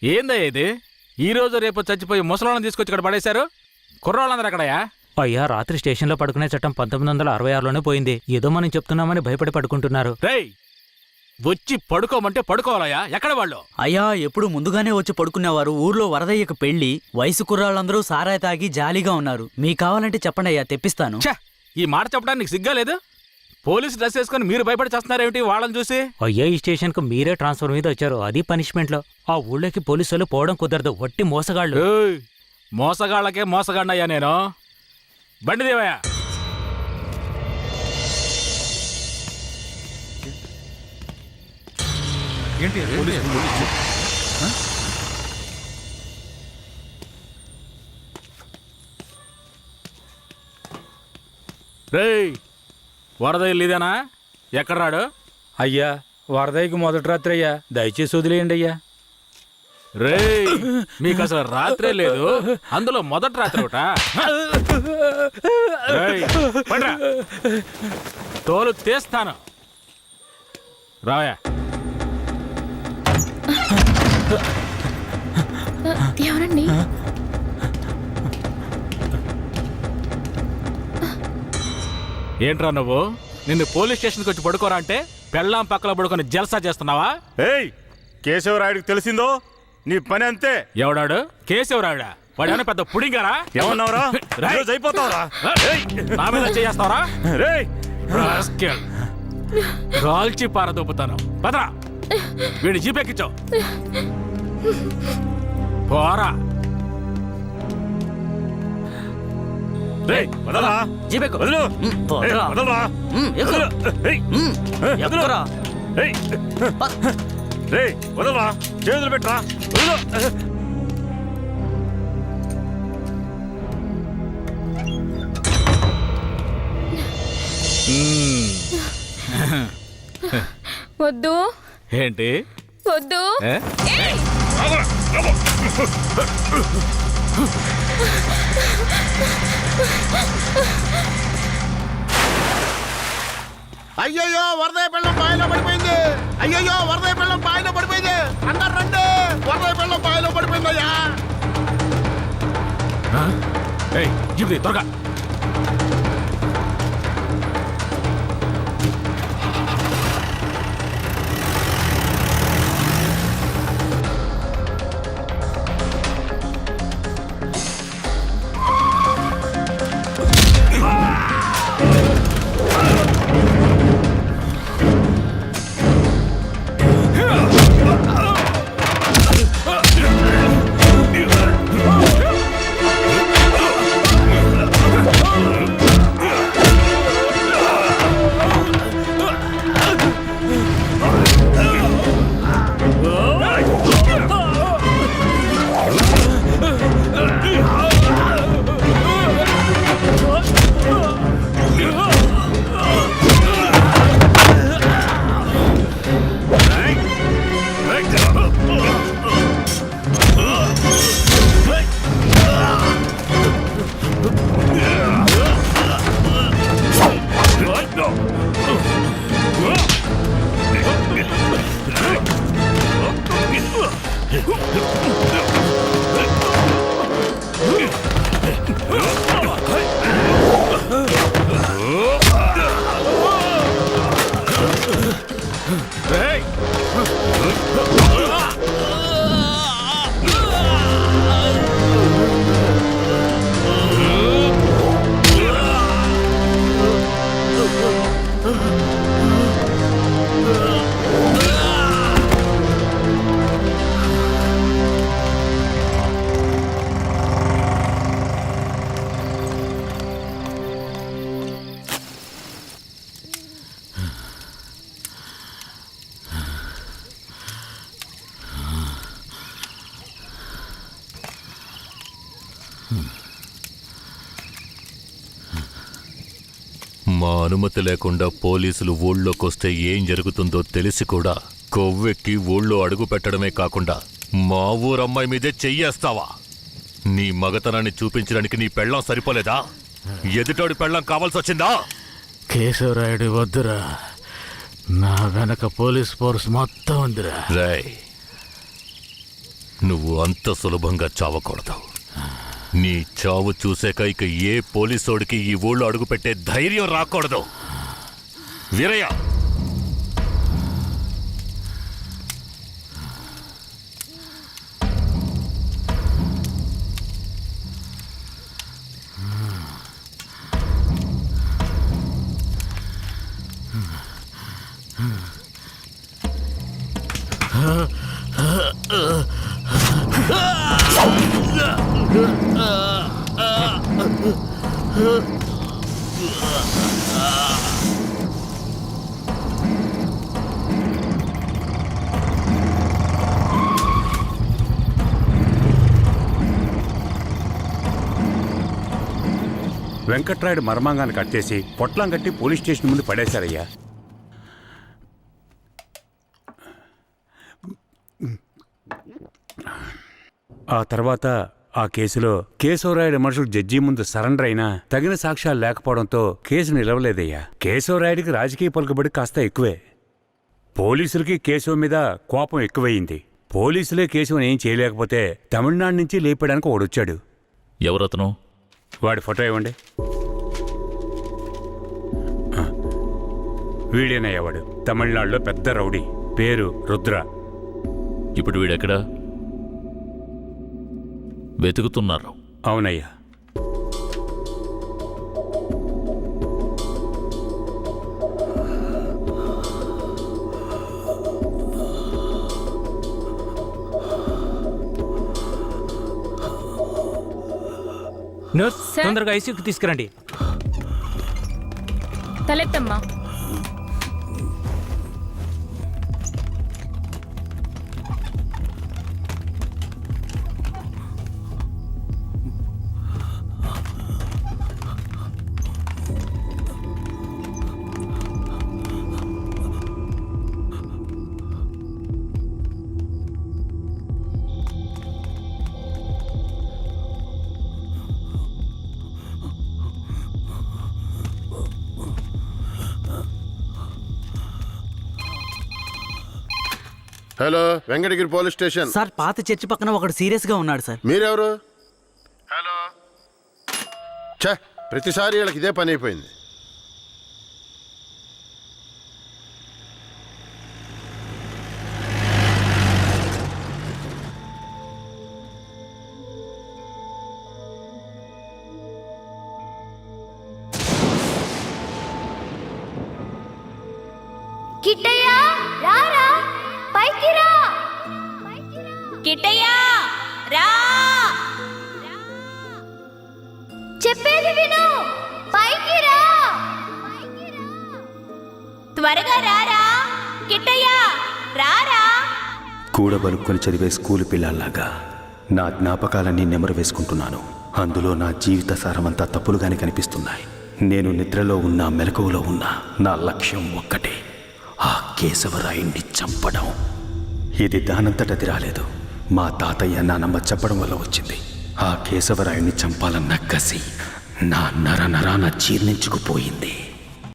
ఏందా ఇది? ఈ రోజు రేపు చచ్చిపోయి ముసలాళ్ళని తీసుకొచ్చి ఇక్కడ పడేశారు. కుర్రాళ్ళందరూ ఎక్కడయా? అయ్యా, రాత్రి స్టేషన్లో పడుకునే చట్టం 1966లోనే పోయింది. ఏదో మనం చెప్తున్నామని భయపడి పడుకుంటున్నారు. రేయ్, వచ్చి పడుకోమంటే పడుకోవాలయ్యా. ఎక్కడ వాళ్ళు? అయ్యా, ఎప్పుడు ముందుగానే వచ్చి పడుకునేవారు. ఊర్లో వరదయ్యకు పెళ్లి, వయసు కుర్రాళ్ళందరూ సారాయి తాగి జాలీగా ఉన్నారు. మీకు కావాలంటే చెప్పండి అయ్యా, తెప్పిస్తాను. ఛ, ఈ మాట చెప్పడానికి సిగ్గా లేదు? పోలీసు డ్రెస్ వేసుకుని మీరు భయపడి చేస్తున్నారేమిటి వాళ్ళని చూసి? అయ్యా, ఈ స్టేషన్కు మీరే ట్రాన్స్ఫర్ మీద వచ్చారు, అది పనిష్మెంట్లో. ఆ ఊళ్ళోకి పోలీసులు పోవడం కుదరదు, వట్టి మోసగాళ్ళు. ఏయ్, మోసగాళ్ళకే మోసగాడినయ్యా నేను. బండి దేవయ్యా. రేయ్, వరద ఇల్లుదేనా? ఎక్కడ రాడు? అయ్యా, వరదయ్యకు మొదటి రాత్రి అయ్యా, దయచేసి వదిలేయండి అయ్యా. రేయ్, మీకు అసలు రాత్రే లేదు, అందులో మొదటి రాత్రి ఒకట. తోలు తీస్తాను. రావయా. ఎవరండి? ఏంట్రా నువ్వు? నిన్ను పోలీస్ స్టేషన్కి వచ్చి పడుకోరా అంటే పెళ్ళాం పక్కలో పడుకొని జల్సా చేస్తున్నావా? ఏయ్, కేశవరాయుడికి తెలిసిందో నీ పని అంతే. ఎవడాడు? కేశవరాయుడా? వాడేమన్నా పెద్ద పుడింగారా? ఏమన్నావురా? అయిపోతావురా? నా మీద చేస్తావరా? రేయ్, రాల్చి పారదొప్పుతాను. పదరా, వీడి జీపెక్కించావు. పోరా. రేయ్, వదలరా. జీపెక్కు. వదలు. పోరా. వదలరా. ఎక్కురా. ఎక్కురా. రేయ్, వదలరా. చేతులు పెట్టరా. వదలు. వద్దు. ఏంటి? వద్దు. అయ్యయ్యో, వరదయ్య పిల్లం బాయిలో పడిపోయింది. అయ్యయ్యో, వరదయ్య పిల్లం బాయిలో పడిపోయింది. అందరు రండి, వరదయ్య పిల్లం బాయిలో పడిపోయిందయ్యా. త్వరగా. మా అనుమతి లేకుండా పోలీసులు ఊళ్ళోకొస్తే ఏం జరుగుతుందో తెలిసి కూడా కొవ్వెక్కి ఊళ్ళో అడుగు పెట్టడమే కాకుండా మా ఊరమ్మాయి మీదే చెయ్యేస్తావా? నీ మగతనాన్ని చూపించడానికి నీ పెళ్ళం సరిపోలేదా? ఎదుటోడి పెళ్ళం కావాల్సొచ్చిందా? కేశవరాయుడు వద్దురా, నా వెనక పోలీస్ ఫోర్స్ మొత్తం ఉందిరా. రాయ్, నువ్వు అంత సులభంగా చావకూడదు. నీ చావు చూసాక ఇక ఏ పోలీసోడికి ఈ ఊళ్ళో అడుగుపెట్టే ధైర్యం రాకూడదు. వీరయ్య, వెంకట్రాయుడు మర్మాంగాన్ని కట్టేసి పొట్లం కట్టి పోలీస్ స్టేషన్ ముందు పడేశారయ్యా. ఆ తర్వాత ఆ కేసులో కేశవరాయుడు మనుషులు జడ్జి ముందు సరెండర్ అయినా తగిన సాక్ష్యాలు లేకపోవడంతో కేసు నిలవలేదయ్యా. కేశవరాయుడికి రాజకీయ పలుకుబడి కాస్త ఎక్కువే. పోలీసులకి కేశవ మీద కోపం ఎక్కువయింది. పోలీసులే కేశవని ఏం చేయలేకపోతే తమిళనాడు నుంచి లేపడానికి వాడొచ్చాడు. ఎవరతను? వాడి ఫోటో ఇవ్వండి. వీడేనయ్యా వాడు. తమిళనాడులో పెద్ద రౌడీ, పేరు రుద్ర. ఇప్పుడు వీడెక్కడా? వెతుకుతున్నారు. అవునయ్యా. నర్స్, తొందరగా ఐసీయూకి తీసుకురండి. తలెత్తమ్మా. Hello, Venkatagiri police station. Sir, పాత చర్చి పక్కన ఒకడు సీరియస్ గా ఉన్నాడు సార్. మీరెవరు? హలో. ఛే, ప్రతిసారి వీళ్ళకి ఇదే పని అయిపోయింది. కిట్టయ్యా, రారా, పైకి రా. కిట్టయ్యా, రా. చెప్పేది విను, పైకి రా. త్వరగా రారా. కిట్టయ్యా, రారా. కూడబలుక్కొని చదివే స్కూలు పిల్లల్లాగా నా జ్ఞాపకాలన్నీ నెమరు వేసుకుంటున్నాను. అందులో నా జీవిత సారమంతా తప్పులుగానే కనిపిస్తున్నాయి. నేను నిద్రలో ఉన్నా మెలకువలో ఉన్నా నా లక్ష్యం ఒక్కటే, ఆ కేశవరాయుణ్ణి చంపడం. ఇది దానంతటది రాలేదు. మా తాతయ్య నానమ్మ చెప్పడం వల్ల వచ్చింది. ఆ కేశవరాయుణ్ణి చంపాలన్న కసి నా నరనరాన జీర్ణించుకుపోయింది.